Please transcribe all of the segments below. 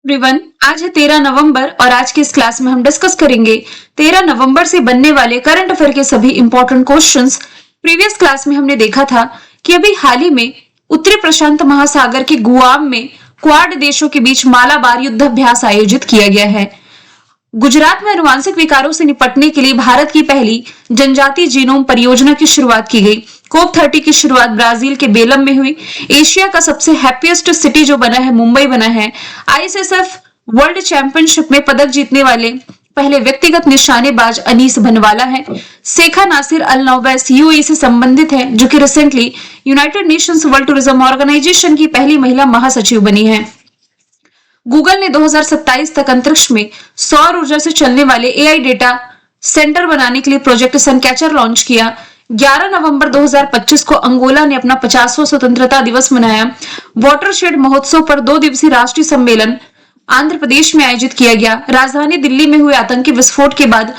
Everyone, आज है 13 नवंबर और आज की इस क्लास में हम डिस्कस करेंगे 13 नवंबर से बनने वाले करंट अफेयर के सभी इंपॉर्टेंट क्वेश्चंस। प्रीवियस क्लास में हमने देखा था कि अभी हाल ही में उत्तरी प्रशांत महासागर के गुआम में क्वाड देशों के बीच मालाबार युद्धाभ्यास आयोजित किया गया है। गुजरात में आनुवांशिक विकारों से निपटने के लिए भारत की पहली जनजातीय जीनोम परियोजना की शुरुआत की गई। COP30 की शुरुआत ब्राजील के बेलम में हुई। एशिया का सबसे हैप्पीएस्ट सिटी जो बना है मुंबई बना है। ISSF वर्ल्ड चैंपियनशिप में पदक जीतने वाले पहले व्यक्तिगत निशानेबाज अनीस भनवाला है। शेखा नासिर अल नौवैस UAE से संबंधित है, जो कि recently United Nations World Tourism Organization की पहली महिला महासचिव बनी है। गूगल ने 2027 तक अंतरिक्ष में सौर ऊर्जा से चलने वाले AI डेटा सेंटर बनाने के लिए प्रोजेक्ट सनकैचर लॉन्च किया। 11 नवंबर 2025 को अंगोला ने अपना 50वां स्वतंत्रता दिवस मनाया। वाटरशेड महोत्सव पर 2 दिवसीय राष्ट्रीय सम्मेलन आंध्र प्रदेश में आयोजित किया गया। राजधानी दिल्ली में हुए आतंकी विस्फोट के बाद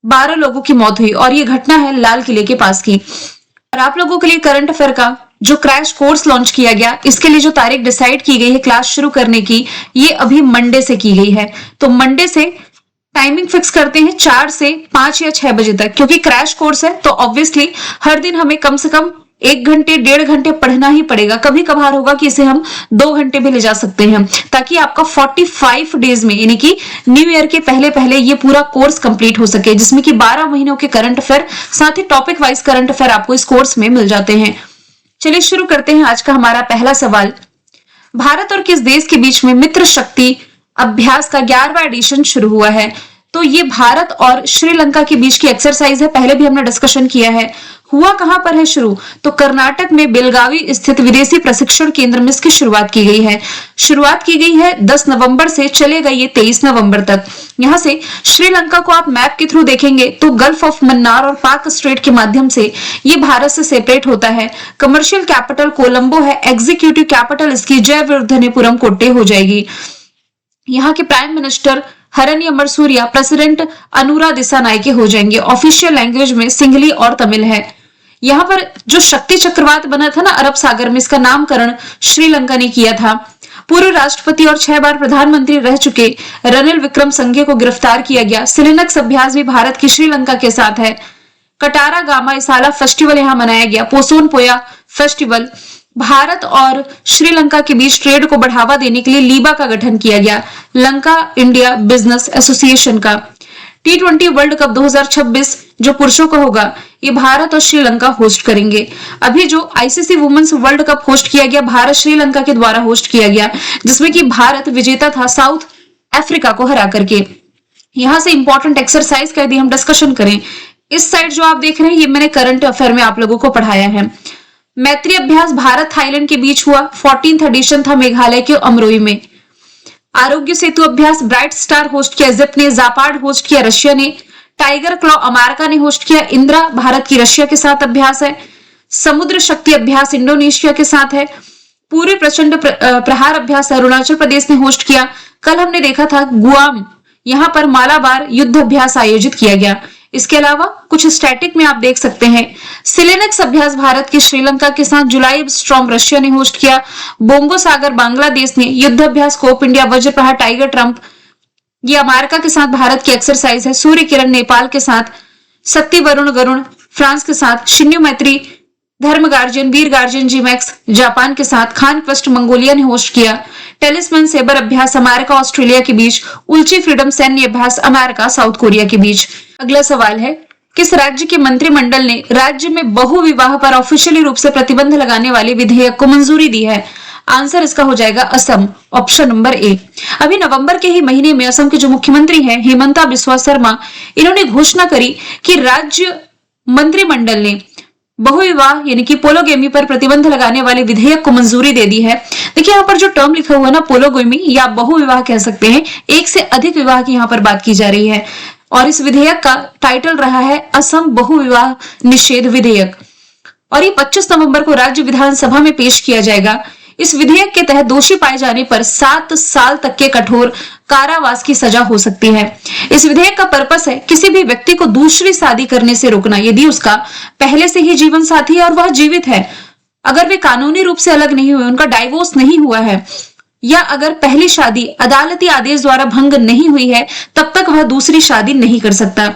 12 लोगों की मौत हुई और ये घटना है लाल किले के पास की। और आप लोगों के लिए करंट अफेयर का जो क्रैश कोर्स लॉन्च किया गया, इसके लिए जो तारीख डिसाइड की गई है क्लास शुरू करने की, ये अभी मंडे से की गई है। तो मंडे से टाइमिंग फिक्स करते हैं 4 से 5 या 6 बजे तक, क्योंकि क्रैश कोर्स है तो ऑब्वियसली हर दिन हमें कम से कम 1 घंटे 1.5 घंटे पढ़ना ही पड़ेगा। कभी कभार होगा कि इसे हम 2 घंटे भी ले जा सकते हैं, ताकि आपका 45 डेज में यानी कि न्यू ईयर के पहले पहले ये पूरा कोर्स कंप्लीट हो सके, जिसमें कि 12 महीनों के करंट अफेयर साथ ही टॉपिक वाइज करंट अफेयर आपको इस कोर्स में मिल जाते हैं। चलिए शुरू करते हैं आज का हमारा पहला सवाल। भारत और किस देश के बीच में मित्र शक्ति अभ्यास का 11वां एडिशन शुरू हुआ है? तो ये भारत और श्रीलंका के बीच की एक्सरसाइज है, पहले भी हमने डिस्कशन किया है। हुआ कहां पर है शुरू? तो कर्नाटक में बेलगावी स्थित विदेशी प्रशिक्षण केंद्र में इसकी शुरुआत की गई है। शुरुआत की गई है 10 नवंबर से, चलेगा ये 23 नवंबर तक। यहां से श्रीलंका को आप मैप के थ्रू देखेंगे तो गल्फ ऑफ मन्नार और पाक स्ट्रेट के माध्यम से ये भारत से सेपरेट होता है। कमर्शियल कैपिटल कोलंबो है, एग्जीक्यूटिव कैपिटल इसकी जयवर्धनेपुरम कोट्टे हो जाएगी। यहाँ के prime minister Harini Amarasuriya, president Anura Dissanayake हो जाएंगे। ऑफिशियल लैंग्वेज में सिंहली और तमिल है। यहाँ पर जो शक्ति चक्रवात बना था ना अरब सागर में, इसका नामकरण श्रीलंका ने किया था। पूर्व राष्ट्रपति और 6 बार प्रधानमंत्री रह चुके रनिल विक्रमसिंघे को गिरफ्तार किया गया। सिलिनक्स अभ्यास भी भारत की श्रीलंका के साथ है। कटारा गामा इसाला फेस्टिवल यहाँ मनाया गया। पोसोन पोया फेस्टिवल। भारत और श्रीलंका के बीच ट्रेड को बढ़ावा देने के लिए लीबा का गठन किया गया, लंका इंडिया बिजनेस एसोसिएशन का। T20 वर्ल्ड कप 2026 जो पुरुषों का होगा, ये भारत और श्रीलंका होस्ट करेंगे। अभी जो ICC women's World Cup host किया गया, भारत श्रीलंका के द्वारा होस्ट किया गया, जिसमें कि भारत विजेता था साउथ अफ्रीका को हरा करके। यहां से इंपॉर्टेंट एक्सरसाइज कर दी हम डिस्कशन करें। इस साइड जो आप देख रहे हैं ये मैंने करंट अफेयर में आप लोगों को पढ़ाया है। मैत्री अभ्यास भारत थाईलैंड के बीच हुआ, 14th एडिशन था मेघालय के अमरोई में। आरोग्य सेतु अभ्यास ब्राइट स्टार होस्ट किया इजिप्ट ने, जापाड होस्ट किया रशिया ने, टाइगर क्लॉ अमेरिका ने होस्ट किया, इंदिरा भारत की रशिया के साथ अभ्यास है। समुद्र शक्ति अभ्यास इंडोनेशिया के साथ है। पूरे प्रचंड प्रहार अभ्यास अरुणाचल प्रदेश ने होस्ट किया। कल हमने देखा था गुआम, यहां पर मालाबार युद्ध अभ्यास आयोजित किया गया। इसके अलावा कुछ स्टैटिक में आप देख सकते हैं सिलेनेक्स अभ्यास भारत के श्रीलंका के साथ, जुलाई स्टॉर्म रशिया ने होस्ट किया। बोंगो सागर बांग्लादेश ने युद्ध अभ्यास कोप इंडिया वज्र प्रहार टाइगर ट्रंप, ये अमेरिका के साथ भारत की एक्सरसाइज है। सूर्य किरण नेपाल के साथ, शक्ति वरुण गरुण फ्रांस के साथ, शिन्यू मैत्री धर्म गार्जियन वीर गार्जियन जीमैक्स जापान के साथ, खान क्वेस्ट मंगोलिया ने होस्ट किया। टेलिस्मैन सेबर अभ्यास अमेरिका ऑस्ट्रेलिया के बीच, उल्ची फ्रीडम सैन्य अभ्यास अमेरिका साउथ कोरिया के बीच। अगला सवाल है, किस राज्य के मंत्रिमंडल ने राज्य में बहुविवाह पर ऑफिशियली रूप से प्रतिबंध लगाने वाले विधेयक को मंजूरी दी है? आंसर इसका हो जाएगा असम, ऑप्शन नंबर ए। अभी नवंबर के ही महीने में असम के जो मुख्यमंत्री हैं हेमंता बिस्वा शर्मा, इन्होंने घोषणा करी कि राज्य मंत्रिमंडल ने बहुविवाह यानी कि पोलोगेमी पर प्रतिबंध लगाने वाले विधेयक को मंजूरी दे दी है। देखिए यहाँ पर जो टर्म लिखा हुआ है ना, पोलोगेमी या बहुविवाह कह सकते हैं, एक से अधिक विवाह की यहाँ पर बात की जा रही है। और इस विधेयक का टाइटल रहा है असम बहुविवाह निषेध विधेयक, और ये 25 नवंबर को राज्य विधानसभा में पेश किया जाएगा। इस विधेयक के तहत दोषी पाए जाने पर 7 साल तक के कठोर कारावास की सजा हो सकती है। इस विधेयक का पर्पस है किसी भी व्यक्ति को दूसरी शादी करने से रोकना, यदि उसका पहले से ही जीवन साथी है और वह जीवित है, अगर वे कानूनी रूप से अलग नहीं हुए, उनका डाइवोर्स नहीं हुआ है, या अगर पहली शादी अदालती आदेश द्वारा भंग नहीं हुई है तब तक वह दूसरी शादी नहीं कर सकता।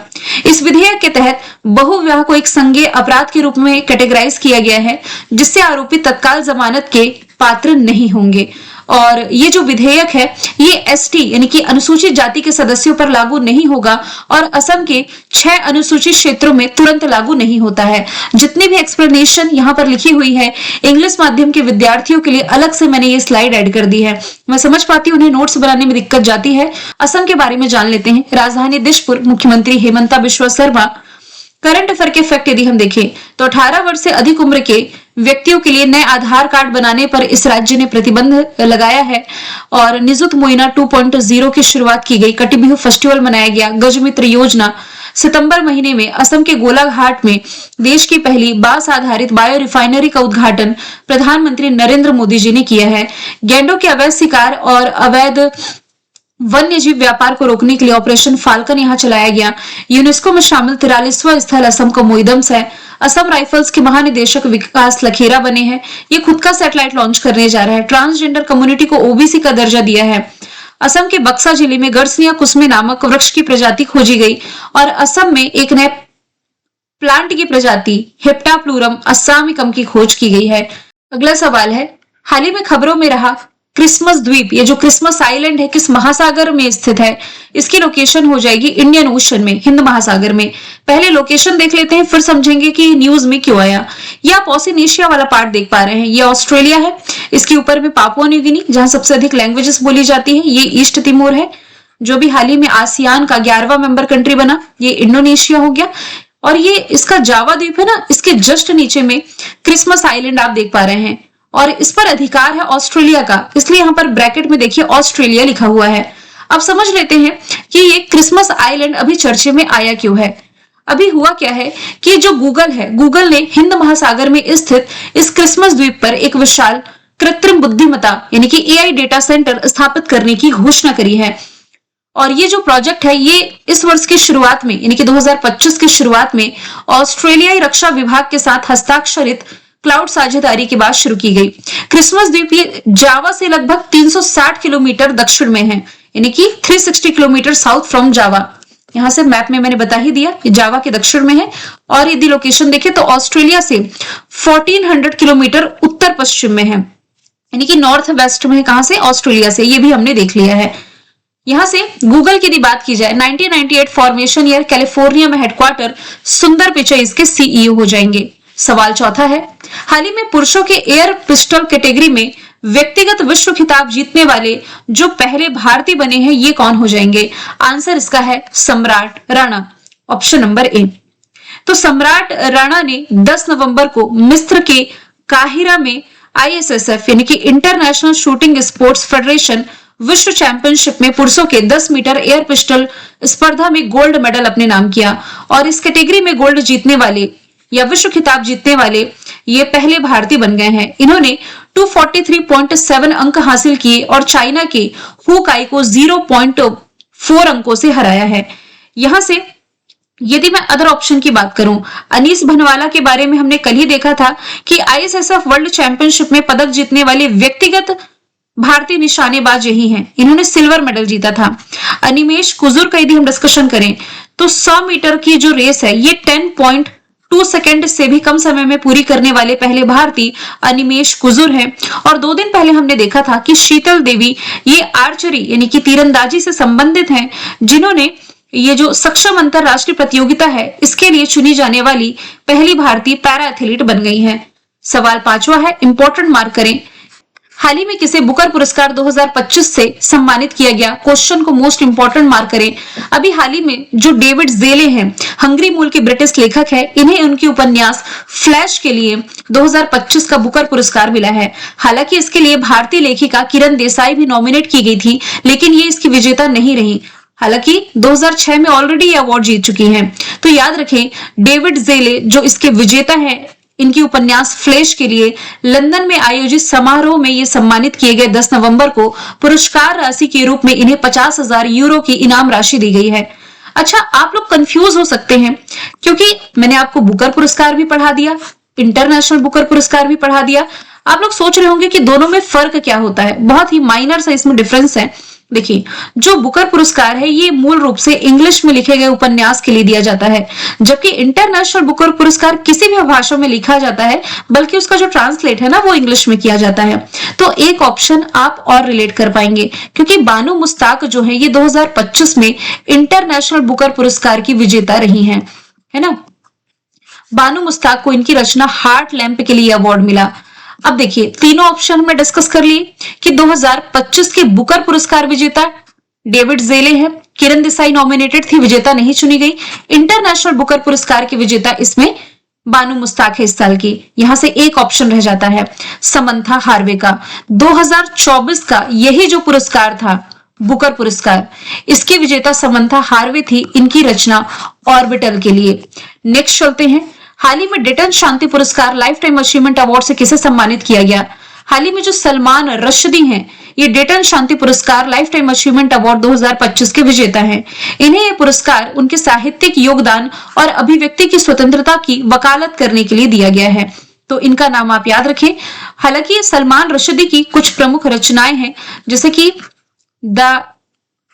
इस विधेयक के तहत बहुविवाह को एक संज्ञेय अपराध के रूप में कैटेगराइज किया गया है, जिससे आरोपी तत्काल जमानत के पात्र नहीं होंगे। और ये जो विधेयक है ये एसटी यानी कि अनुसूचित जाति के सदस्यों पर लागू नहीं होगा और असम के 6 अनुसूचित क्षेत्रों में तुरंत लागू नहीं होता है। जितनी भी एक्सप्लेनेशन यहाँ पर लिखी हुई है इंग्लिश माध्यम के विद्यार्थियों के लिए अलग से मैंने ये स्लाइड ऐड कर दी है। मैं समझ पाती हूँ उन्हें नोट्स बनाने में दिक्कत जाती है। असम के बारे में जान लेते हैं। राजधानी दिसपुर, मुख्यमंत्री हेमंता बिश्वा शर्मा। करंट अफेयर के फैक्ट यदि हम देखें तो 18 वर्ष से अधिक उम्र के व्यक्तियों के लिए नए आधार कार्ड बनाने पर इस राज्य ने प्रतिबंध लगाया है। और निजुत मोइना 2.0 की शुरुआत की गई। कटी बिहू फेस्टिवल मनाया गया। गजमित्र योजना सितंबर महीने में असम के गोलाघाट में देश की पहली बांस आधारित बायो रिफाइनरी का उद्घाटन प्रधानमंत्री नरेंद्र मोदी जी ने किया है। गैंडों के अवैध शिकार और अवैध वन्य जीव व्यापार को रोकने के लिए ऑपरेशन फाल्कन यहां चलाया गया। यूनेस्को में शामिल 43वां स्थल असम का मोइदम्स है। असम राइफल्स के महानिदेशक विकास लखेरा बने हैं। ये खुद का सैटेलाइट लॉन्च करने जा रहा है। ट्रांसजेंडर कम्युनिटी को ओबीसी का दर्जा दिया है। असम के बक्सा जिले में गर्सनिया कुसमे नामक वृक्ष की प्रजाति खोजी गई और असम में एक नए प्लांट की प्रजाति हेप्टाप्लूरम अस्सामिकम की खोज की गई है। अगला सवाल है, हाल ही में खबरों में रहा क्रिसमस द्वीप, ये जो क्रिसमस आइलैंड है किस महासागर में स्थित है? इसकी लोकेशन हो जाएगी इंडियन ओशन में, हिंद महासागर में। पहले लोकेशन देख लेते हैं फिर समझेंगे कि न्यूज में क्यों आया। ये आप ऑसिनेशिया वाला पार्ट देख पा रहे हैं, ये ऑस्ट्रेलिया है। इसके ऊपर में पापुआ न्यू गिनी जहां सबसे अधिक लैंग्वेजेस बोली जाती है। ये ईस्ट तिमोर है जो भी हाल ही में आसियान का 11वां मेंबर कंट्री बना। ये इंडोनेशिया हो गया। और ये इसका जावा द्वीप है ना, इसके जस्ट नीचे में क्रिसमस आइलैंड आप देख पा रहे हैं और इस पर अधिकार है ऑस्ट्रेलिया का, इसलिए यहाँ पर ब्रैकेट में देखिए ऑस्ट्रेलिया लिखा हुआ है। अब समझ लेते हैं कि ये क्रिसमस आइलैंड अभी चर्चे में आया क्यों है। अभी हुआ क्या है कि जो गूगल है, गूगल ने हिंद महासागर में स्थित इस क्रिसमस द्वीप पर एक विशाल कृत्रिम बुद्धिमत्ता यानी कि एआई डेटा सेंटर स्थापित करने की घोषणा करी है। और ये जो प्रोजेक्ट है ये इस वर्ष की शुरुआत में यानी कि 2025 की शुरुआत में ऑस्ट्रेलियाई रक्षा विभाग के साथ हस्ताक्षरित क्लाउड साझेदारी के बाद शुरू की गई। क्रिसमस द्वीप ये जावा से लगभग 360 किलोमीटर दक्षिण में है, यानी कि 360 किलोमीटर साउथ फ्रॉम जावा। यहां से मैप में मैंने बता ही दिया कि जावा के दक्षिण में है। और यदि लोकेशन देखें तो ऑस्ट्रेलिया से 1400 किलोमीटर उत्तर पश्चिम में है, यानी कि नॉर्थ वेस्ट में है। कहां से? ऑस्ट्रेलिया से। ये भी हमने देख लिया है। यहां से गूगल की यदि बात की जाए 1998 फॉर्मेशन ईयर, कैलिफोर्निया में हेडक्वार्टर, सुंदर पिचाई इसके सीईओ हो जाएंगे। सवाल चौथा है, हाल ही में पुरुषों के एयर पिस्टल कैटेगरी में व्यक्तिगत विश्व खिताब जीतने वाले जो पहले भारतीय बने हैं ये कौन हो जाएंगे? आंसर इसका है सम्राट राणा, ऑप्शन नंबर ए। तो सम्राट राणा ने 10 नवंबर को मिस्र के काहिरा में आईएसएसएफ यानी कि इंटरनेशनल शूटिंग स्पोर्ट्स फेडरेशन विश्व चैंपियनशिप में पुरुषों के 10 मीटर एयर पिस्टल स्पर्धा में गोल्ड मेडल अपने नाम किया। और इस कैटेगरी में गोल्ड जीतने वाले या विश्व खिताब जीतने वाले ये पहले भारतीय बन गए हैं। इन्होंने 243.7 अंक हासिल किए और चाइना के हु काई को 0.4 अंकों से हराया है। यहां से यदि मैं अदर ऑप्शन की बात करूं, अनीस भनवाला के बारे में हमने कल ही देखा था कि आईएसएसएफ वर्ल्ड चैंपियनशिप में पदक जीतने वाले व्यक्तिगत भारतीय निशानेबाज यही हैं। इन्होंने सिल्वर मेडल जीता था। अनिमेश कुजूर का यदि हम डिस्कशन करें तो 100 मीटर की जो रेस है ये 10.2 सेकंड से भी कम समय में पूरी करने वाले पहले भारतीय अनिमेश कुजूर हैं। और 2 दिन पहले हमने देखा था कि शीतल देवी ये आर्चरी यानी कि तीरंदाजी से संबंधित हैं, जिन्होंने ये जो सक्षम अंतरराष्ट्रीय प्रतियोगिता है इसके लिए चुनी जाने वाली पहली भारतीय पैरा एथलीट बन गई हैं। सवाल 5वां है, इंपॉर्टेंट मार्क करें, हाल ही में किसे बुकर पुरस्कार 2025 से सम्मानित किया गया? क्वेश्चन को मोस्ट इंपॉर्टेंट मार्क करें। अभी हाल ही में जो डेविड जेले हैं, हंगरी मूल के ब्रिटिश लेखक है, इन्हें उनकी उपन्यास फ्लैश के लिए 2025 का बुकर पुरस्कार मिला है। हालांकि इसके लिए भारतीय लेखिका किरण देसाई भी नॉमिनेट की गई थी, लेकिन ये इसकी विजेता नहीं रही। हालांकि 2006 में ऑलरेडी ये अवार्ड जीत चुकी हैं। तो याद रखें, डेविड जेले जो इसके विजेता हैं, इनकी उपन्यास फ्लैश के लिए लंदन में आयोजित समारोह में ये सम्मानित किए गए। 10 नवंबर को पुरस्कार राशि के रूप में इन्हें 50,000 यूरो की इनाम राशि दी गई है। अच्छा, आप लोग कंफ्यूज हो सकते हैं क्योंकि मैंने आपको बुकर पुरस्कार भी पढ़ा दिया, इंटरनेशनल बुकर पुरस्कार भी पढ़ा दिया। आप लोग सोच रहे होंगे कि दोनों में फर्क क्या होता है। बहुत ही माइनर सा इसमें डिफरेंस है। देखिए, जो बुकर पुरस्कार है ये मूल रूप से इंग्लिश में लिखे गए उपन्यास के लिए दिया जाता है, जबकि इंटरनेशनल बुकर पुरस्कार किसी भी भाषा में लिखा जाता है, बल्कि उसका जो ट्रांसलेट है ना वो इंग्लिश में किया जाता है। तो एक ऑप्शन आप और रिलेट कर पाएंगे, क्योंकि बानो मुस्ताक जो है ये 2025 में इंटरनेशनल बुकर पुरस्कार की विजेता रही है ना। बानो मुस्ताक को इनकी रचना हार्ट लैंप के लिए अवार्ड मिला। अब देखिए, तीनों ऑप्शन में डिस्कस कर लिए कि 2025 के बुकर पुरस्कार विजेता डेविड ज़ेले हैं। किरण देसाई नॉमिनेटेड थी, विजेता नहीं चुनी गई। इंटरनेशनल बुकर पुरस्कार की विजेता इसमें बानो मुस्ताक है इस साल की। यहां से एक ऑप्शन रह जाता है समंथा हार्वे का। 2024 का यही जो पुरस्कार था बुकर पुरस्कार, इसकी विजेता समंथा हार्वे थी, इनकी रचना ऑर्बिटल के लिए। नेक्स्ट चलते हैं। हाल ही में डेटन शांति पुरस्कार लाइफ टाइम अचीवमेंट अवार्ड से किसे सम्मानित किया गया? हाल ही में जो सलमान रश्दी हैं, ये डेटन शांति पुरस्कार लाइफ टाइम अचीवमेंट अवार्ड 2025 के विजेता हैं। इन्हें ये पुरस्कार उनके साहित्यिक योगदान और अभिव्यक्ति की स्वतंत्रता की वकालत करने के लिए दिया गया है। तो इनका नाम आप याद रखें। हालांकि सलमान रश्दी की कुछ प्रमुख रचनाएं हैं, जैसे कि the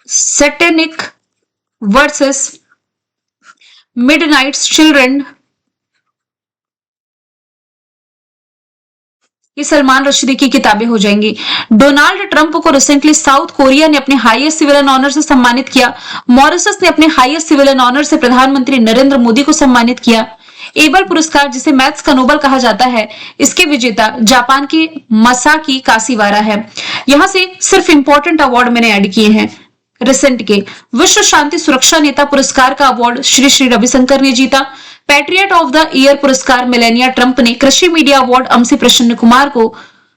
satanic versus midnight children, ये सलमान रश्दी की किताबें हो जाएंगी। डोनाल्ड ट्रंप को रिसेंटली साउथ कोरिया ने अपने हाईएस्ट सिविलियन ऑनर से सम्मानित किया। मॉरिशस ने अपने हाईएस्ट सिविलियन ऑनर से प्रधानमंत्री नरेंद्र मोदी को सम्मानित किया। एबल पुरस्कार, जिसे मैथ्स का नोबेल कहा जाता है, इसके विजेता जापान की मसाकी काशीवारा है। यहां से सिर्फ इंपॉर्टेंट अवार्ड मैंने ऐड किए हैं रिसेंट के। विश्व शांति सुरक्षा नेता पुरस्कार का अवार्ड श्री श्री रविशंकर ने जीता। पैट्रियट ऑफ द ईयर पुरस्कार मेलानिया ट्रंप ने। कृषि मीडिया अवार्ड अमसी प्रसन्न कुमार को।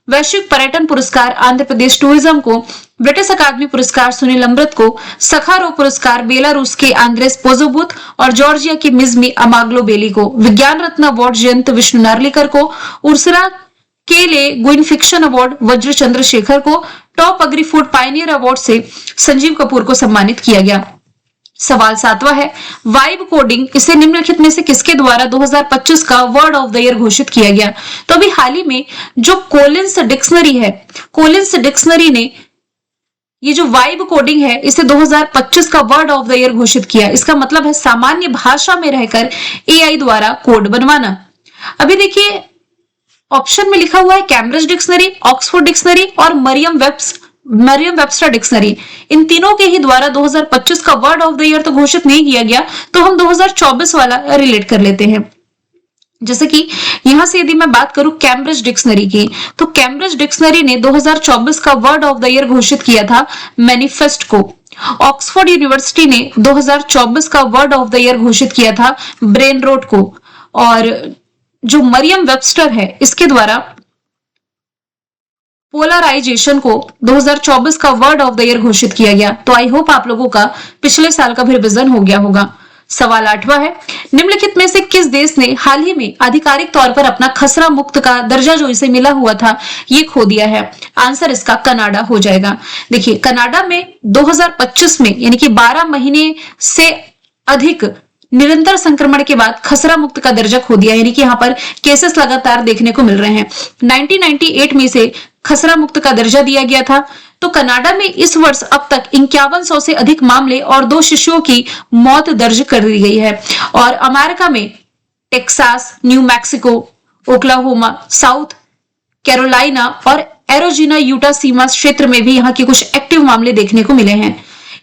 वैश्विक पर्यटन पुरस्कार आंध्र प्रदेश टूरिज्म को। ब्रिटिश अकादमी पुरस्कार सुनील अमृत को। सखारोव पुरस्कार बेलारूस के आंद्रेस पोजोबुत और जॉर्जिया की मिजमी अमाग्लोबेली को। विज्ञान रत्न अवार्ड जयंत विष्णु नार्लिकर को। उर्सुला केले गुइन फिक्शन अवार्ड वज्र चंद्रशेखर को। Top agree food Pioneer award से संजीव कपूर को सम्मानित किया गया। सवाल 7वां है, वाइब कोडिंग, इसे निम्नलिखित में से किसके द्वारा 2025 का वर्ड ऑफ द ईयर घोषित किया गया? तो अभी हाल ही में जो कोलिंस डिक्शनरी है, कोलिंस डिक्शनरी ने ये जो वाइब कोडिंग है, इसे 2025 का वर्ड ऑफ द ईयर घोषित किया। इसका मतलब है सामान्य भाषा में रहकर एआई द्वारा कोड बनवाना। अभी देखिए, ऑप्शन में लिखा हुआ है कैम्ब्रिज डिक्शनरी, ऑक्सफोर्ड डिक्शनरी और मरियम वेबस्टर डिक्शनरी। इन तीनों के ही द्वारा 2025 का वर्ड ऑफ द ईयर तो घोषित नहीं किया गया, तो हम 2024 वाला रिलेट कर लेते हैं। जैसे कि यहां से यदि मैं बात करूं कैम्ब्रिज डिक्शनरी की, तो कैम्ब्रिज डिक्शनरी ने 2024 का वर्ड ऑफ द ईयर घोषित किया था मैनिफेस्ट को। ऑक्सफोर्ड यूनिवर्सिटी ने 2024 का वर्ड ऑफ द ईयर घोषित किया था ब्रेन रोट को। और जो मरियम वेबस्टर है, इसके द्वारा पोलराइजेशन को 2024 का वर्ड ऑफ द ईयर घोषित किया गया। तो आई होप आप लोगों का पिछले साल का भी रिवीजन हो गया होगा। सवाल 8वां है, निम्नलिखित में से किस देश ने हाल ही में आधिकारिक तौर पर अपना खसरा मुक्त का दर्जा जो इसे मिला हुआ था ये खो दिया है? आंसर इसका कनाडा हो जाएगा। देखिए, कनाडा में 2025 में यानी कि 12 महीने से अधिक निरंतर संक्रमण के बाद खसरा मुक्त का दर्जा खो दिया, यानी कि यहाँ पर केसेस लगातार देखने को मिल रहे हैं। 1998 में से खसरा मुक्त का दर्जा दिया गया था। तो कनाडा में इस वर्ष अब तक 5100 से अधिक मामले और 2 शिशुओं की मौत दर्ज कर दी गई है। और अमेरिका में Texas, new Mexico, Oklahoma, south Carolina और एरोजिना यूटा सीमा क्षेत्र में भी यहाँ के कुछ एक्टिव मामले देखने को मिले हैं।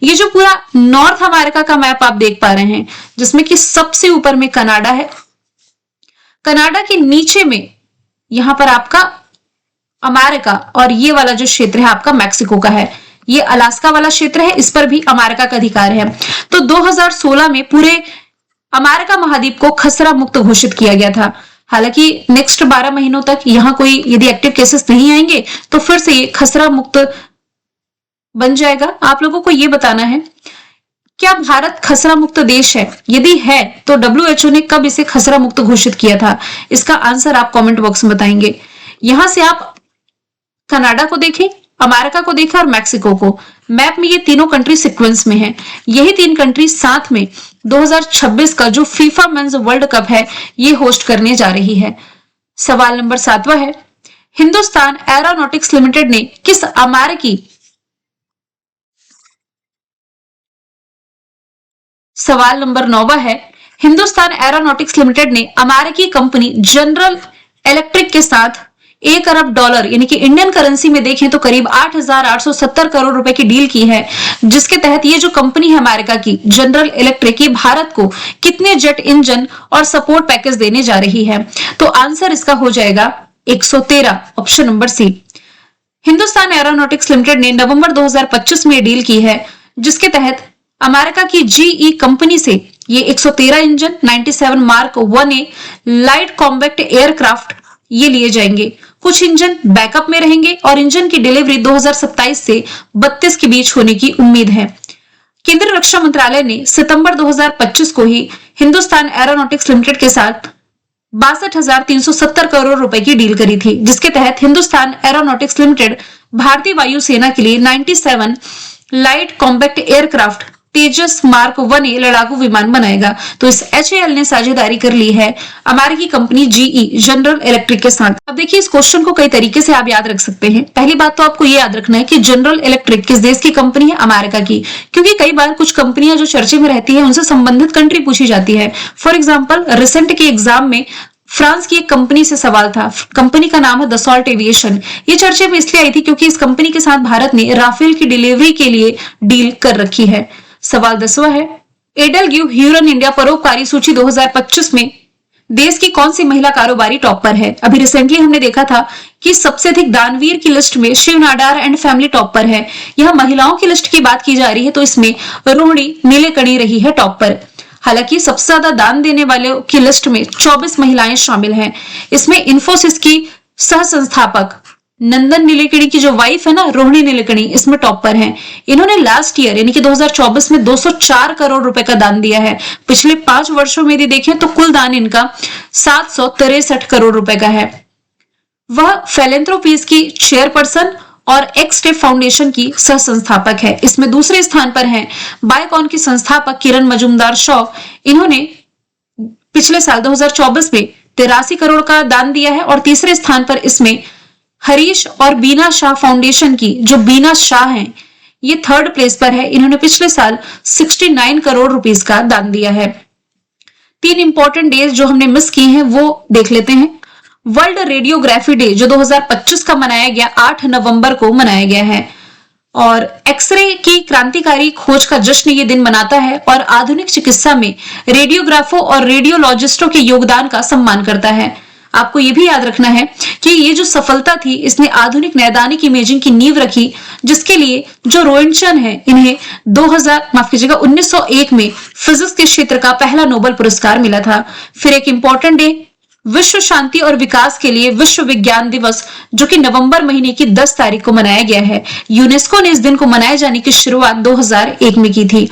ये जो पूरा नॉर्थ अमेरिका का मैप आप देख पा रहे हैं, जिसमें कि सबसे ऊपर में कनाडा है, कनाडा के नीचे में यहां पर आपका अमेरिका, और ये वाला जो क्षेत्र है आपका मैक्सिको का है। ये अलास्का वाला क्षेत्र है, इस पर भी अमेरिका का अधिकार है। तो 2016 में पूरे अमेरिका महाद्वीप को खसरा मुक्त घोषित किया गया था। हालांकि नेक्स्ट 12 महीनों तक यहाँ कोई यदि एक्टिव केसेस नहीं आएंगे तो फिर से ये खसरा मुक्त बन जाएगा। आप लोगों को ये बताना है, क्या भारत खसरा मुक्त देश है? यदि है तो WHO ने कब इसे खसरा मुक्त घोषित किया था? इसका आंसर आप कमेंट बॉक्स में बताएंगे। यहां से आप कनाडा को देखें, अमेरिका को देखें और मैक्सिको को। मैप में ये तीनों कंट्री सीक्वेंस में है। यही 3 कंट्री साथ में 2026 का जो फीफा मेंस वर्ल्ड कप है ये होस्ट करने जा रही है। सवाल नंबर 7वां है, हिंदुस्तान एरोनॉटिक्स लिमिटेड ने किस अमेरिकी सवाल नंबर 9 है, हिंदुस्तान एरोनॉटिक्स लिमिटेड ने अमेरिकी कंपनी जनरल इलेक्ट्रिक के साथ $1 अरब यानी कि इंडियन करेंसी में देखें तो करीब 8,870 करोड़ रुपए की डील की है, जिसके तहत ये जो कंपनी है अमेरिका की जनरल इलेक्ट्रिक, ये भारत को कितने जेट इंजन और सपोर्ट पैकेज देने जा रही है? तो आंसर इसका हो जाएगा 113, option number C. Hindustan Aeronautics Limited ने नवंबर 2025 में डील की है, जिसके तहत अमेरिका की जीई कंपनी से ये 113 engine 97 mark 1A light combat aircraft ये लिए जाएंगे। कुछ इंजन बैकअप में रहेंगे और इंजन की डिलीवरी 2027 से 32 के बीच होने की उम्मीद है। केंद्रीय रक्षा मंत्रालय ने सितंबर 2025 को ही हिंदुस्तान एरोनॉटिक्स लिमिटेड के साथ 62,370 करोड़ रुपए की डील करी थी, जिसके तहत हिंदुस्तान एरोनॉटिक्स लिमिटेड भारतीय वायुसेना के लिए 97 लाइट कॉम्बैक्ट एयरक्राफ्ट तेजस मार्क 1A लड़ाकू विमान बनाएगा। तो इस HAL ने साझेदारी कर ली है अमेरिकी कंपनी जीई जनरल इलेक्ट्रिक के साथ। अब देखिए, इस क्वेश्चन को कई तरीके से आप याद रख सकते हैं। पहली बात तो आपको ये याद रखना है कि जनरल इलेक्ट्रिक किस देश की कंपनी है? अमेरिका की, क्योंकि कई बार कुछ कंपनियां जो चर्चे में रहती है उनसे संबंधित कंट्री पूछी जाती है। फॉर एग्जाम्पल, रिसेंट के एग्जाम में फ्रांस की एक कंपनी से सवाल था। कंपनी का नाम है दसॉल्ट एविएशन। ये चर्चे में इसलिए आई थी क्योंकि इस कंपनी के साथ भारत ने राफेल की डिलीवरी के लिए डील कर रखी है। सवाल 10वां है, एडल ह्यूरन इंडिया परोपकारी सूची 2025 में देश की कौन सी महिला कारोबारी टॉप पर है? अभी रिसेंटली हमने देखा था कि सबसे अधिक दानवीर की लिस्ट में Shiv Nadar and family top पर है। यह महिलाओं की लिस्ट की बात की जा रही है, तो इसमें रोहिणी नीलेकणी रही है टॉप पर। हालांकि सबसे ज्यादा दान देने वालों की लिस्ट में 24 महिलाएं शामिल हैं। इसमें इन्फोसिस की सह संस्थापक नंदन नीलेकणी की जो वाइफ है ना, रोहिणी नीलेकणी, इसमें टॉप पर हैं। इन्होंने लास्ट ईयर यानी कि 2024 में 204 करोड़ रुपए का दान दिया है। पिछले 5 वर्षों में यदि देखें तो कुल दान इनका 763 करोड़ रुपए का है। वह फिलैंथ्रोपीज की चेयरपर्सन और एक्स स्टेप फाउंडेशन की सह संस्थापक है। इसमें दूसरे स्थान पर हैं बायोकॉन की संस्थापक किरण मजूमदार शॉ। इन्होंने पिछले साल 2024 में 83 करोड़ का दान दिया है। और तीसरे स्थान पर इसमें हरीश और बीना शाह फाउंडेशन की जो बीना शाह हैं, ये 3rd प्लेस पर है। इन्होंने पिछले साल 69 करोड़ रुपीस का दान दिया है। 3 इंपॉर्टेंट डेज जो हमने मिस किए हैं वो देख लेते हैं। वर्ल्ड रेडियोग्राफी डे जो 2025 का मनाया गया, 8 नवंबर को मनाया गया है। और एक्सरे की क्रांतिकारी खोज का जश्न ये दिन मनाता है और आधुनिक चिकित्सा में रेडियोग्राफों और रेडियोलॉजिस्टों के योगदान का सम्मान करता है। आपको ये भी याद रखना है कि ये जो सफलता थी इसने आधुनिक नैदानिक इमेजिंग की नींव रखी, जिसके लिए जो रोएंटशन है इन्हें 1901 में फिजिक्स के क्षेत्र का पहला नोबेल पुरस्कार मिला था। फिर एक इंपॉर्टेंट डे, विश्व शांति और विकास के लिए विश्व विज्ञान दिवस, जो कि नवंबर महीने की 10 तारीख को मनाया गया है। यूनेस्को ने इस दिन को मनाए जाने की शुरुआत 2001 में की थी।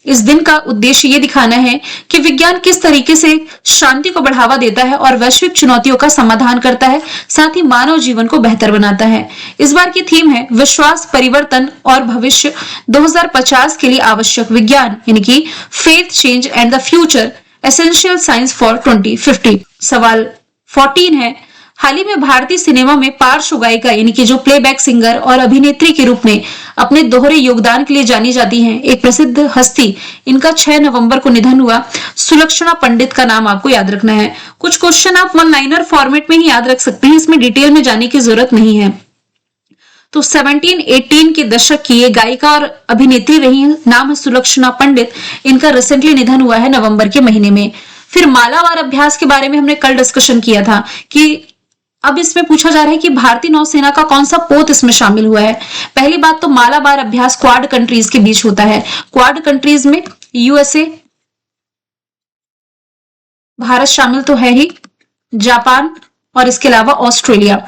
इस दिन का उद्देश्य ये दिखाना है कि विज्ञान किस तरीके से शांति को बढ़ावा देता है और वैश्विक चुनौतियों का समाधान करता है, साथ ही मानव जीवन को बेहतर बनाता है। इस बार की थीम है विश्वास, परिवर्तन और भविष्य 2050 के लिए आवश्यक विज्ञान, यानी कि faith, change and the future essential science for 2050। सवाल 14 है, हाल ही में भारतीय सिनेमा में पार्श्व गायिका यानी कि जो प्लेबैक सिंगर और अभिनेत्री के रूप में अपने दोहरे योगदान के लिए जानी जाती हैं, एक प्रसिद्ध हस्ती, इनका 6 नवंबर को निधन हुआ। सुलक्षणा पंडित का नाम आपको याद रखना है। कुछ क्वेश्चन आप वन लाइनर फॉर्मेट में ही याद रख सकते हैं, इसमें डिटेल में जाने की जरूरत नहीं है। तो 1718 के दशक की ये गायिका और अभिनेत्री रही, नाम है सुलक्षणा पंडित। इनका रिसेंटली निधन हुआ है नवंबर के महीने में। फिर मालाबार अभ्यास के बारे में हमने कल डिस्कशन किया था कि अब इसमें पूछा जा रहा है कि भारतीय नौसेना का कौन सा पोत इसमें शामिल हुआ है। पहली बात तो मालाबार अभ्यास क्वाड कंट्रीज के बीच होता है। क्वाड कंट्रीज में यूएसए, भारत शामिल तो है ही, जापान और इसके अलावा ऑस्ट्रेलिया,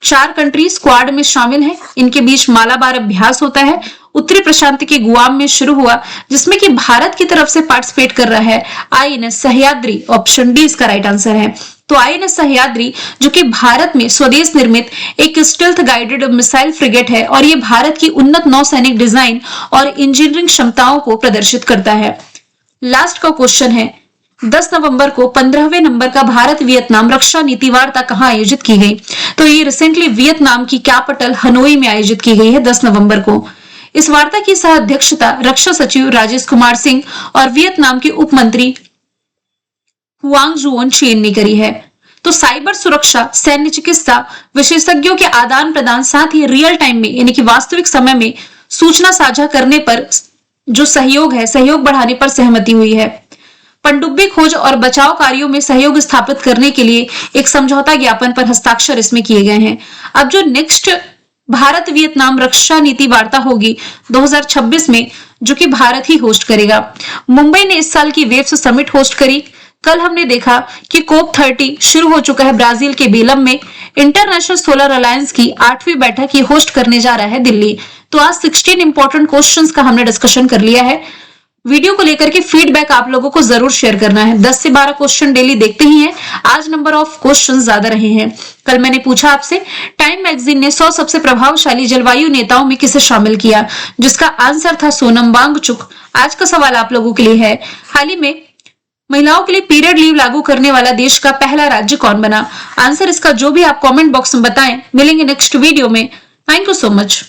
4 कंट्रीज क्वाड में शामिल हैं। इनके बीच मालाबार अभ्यास होता है। उत्तरी प्रशांत के गुआम में शुरू हुआ, जिसमें कि भारत की तरफ से पार्टिसिपेट कर रहा है आईएनएस सह्याद्री। ऑप्शन डी इसका राइट आंसर है। तो आईएनएस सह्याद्री जो कि भारत में स्वदेश निर्मित एक स्टेल्थ गाइडेड मिसाइल फ्रिगेट है और ये भारत की उन्नत नौसैनिक डिजाइन और इंजीनियरिंग क्षमताओं को प्रदर्शित करता है। लास्ट का क्वेश्चन है, 10 नवंबर को 15वें नंबर का भारत वियतनाम रक्षा नीति वार्ता कहां आयोजित की गई? तो ये रिसेंटली वियतनाम की कैपिटल हनोई में आयोजित की गई है 10 नवंबर को। इस वार्ता की सह अध्यक्षता रक्षा सचिव राजेश कुमार सिंह और वियतनाम के उप मंत्री हुआंग जुओन चेन ने करी है। तो साइबर सुरक्षा, सैन्य चिकित्सा, विशेषज्ञों के आदान प्रदान, साथ ही रियल टाइम में यानी कि वास्तविक समय में सूचना साझा करने पर जो सहयोग है, सहयोग बढ़ाने पर सहमति हुई है। पनडुब्बी खोज और बचाव कार्यों में सहयोग स्थापित करने के लिए एक समझौता ज्ञापन पर हस्ताक्षर इसमें किए गए हैं। अब जो नेक्स्ट भारत वियतनाम रक्षा नीति वार्ता होगी 2026 में, जो कि भारत ही होस्ट करेगा। मुंबई ने इस साल की वेव्स समिट होस्ट करी। कल हमने देखा कि कोप 30 शुरू हो चुका है ब्राजील के बेलम में। इंटरनेशनल सोलर अलायंस की 8वीं बैठक ही होस्ट करने जा रहा है दिल्ली। तो आज 16 इंपॉर्टेंट क्वेश्चंस का हमने डिस्कशन कर लिया है। वीडियो को लेकर के फीडबैक आप लोगों को जरूर शेयर करना है। 10 से 12 क्वेश्चन डेली देखते ही हैं। आज नंबर ऑफ क्वेश्चन ज्यादा रहे हैं। कल मैंने पूछा आपसे, टाइम मैगजीन ने 100 सबसे प्रभावशाली जलवायु नेताओं में किसे शामिल किया, जिसका आंसर था सोनम वांगचुक। आज का सवाल आप लोगों के लिए है, हाल ही में महिलाओं के लिए पीरियड लीव लागू करने वाला देश का पहला राज्य कौन बना? आंसर इसका जो भी आप कमेंट बॉक्स में बताएं। मिलेंगे नेक्स्ट वीडियो में। Thank you so much.